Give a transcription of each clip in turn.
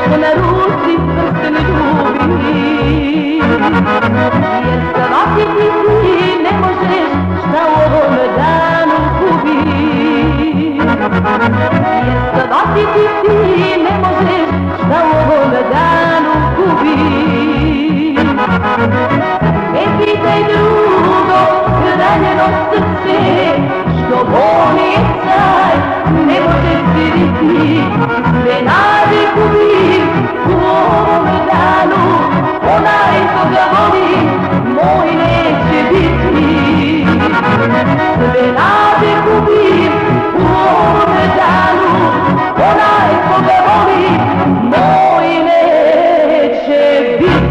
Što na ruci prsten ljubi, jer shvatiti ti ne možeš šta u ovom danu gubi. Jer shvatiti ti ne možeš šta u ovom danu gubi. Ne pitaj drugo, ranjeno srce, što boli taj, ne može stiriti. Sve nade gubi u ovom danu, onaj koga voli, moj neće biti. Sve nade gubi u ovom danu, onaj koga voli, moj neće biti.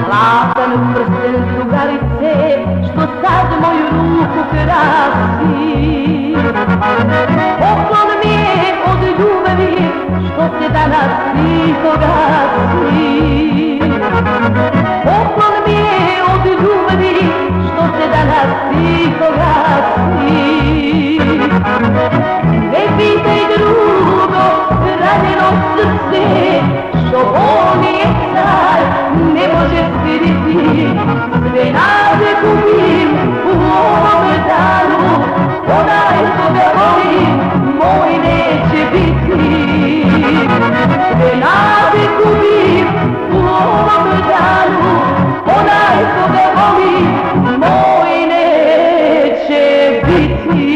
Zlatan prsten drugarice, što sad moju ruku krasi. Poklon mi je od ljubavi, što se danas tiho gasi. Poklon mi je od ljubavi, što se danas tiho gasi. Ne pitaj drugo, ranjeno srce, što boli je taj, ne može stiriti. Sve nade gubim u ovom danu, onaj koga voli, moj neće biti. Sve nade gubim u ovom danu, onaj koga voli, moj neće biti.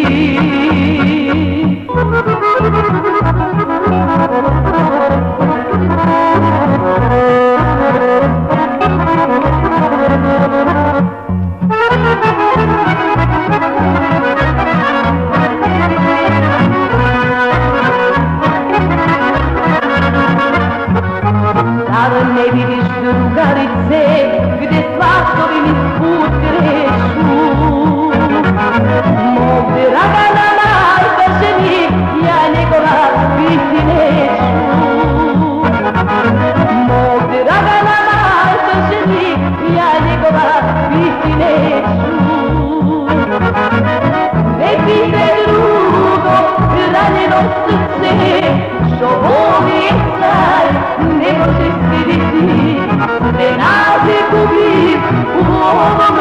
Zar ne vidiš drugarice, gde svakovi niz put kreću? Mog Dragana najbrže ja njegova biti neću. Mog Dragana najbrže ja njegova biti neću. Ne pitaj drugo, ranjeno srce, što voli taj, ne može stiriti. Sve nade gubim u ovom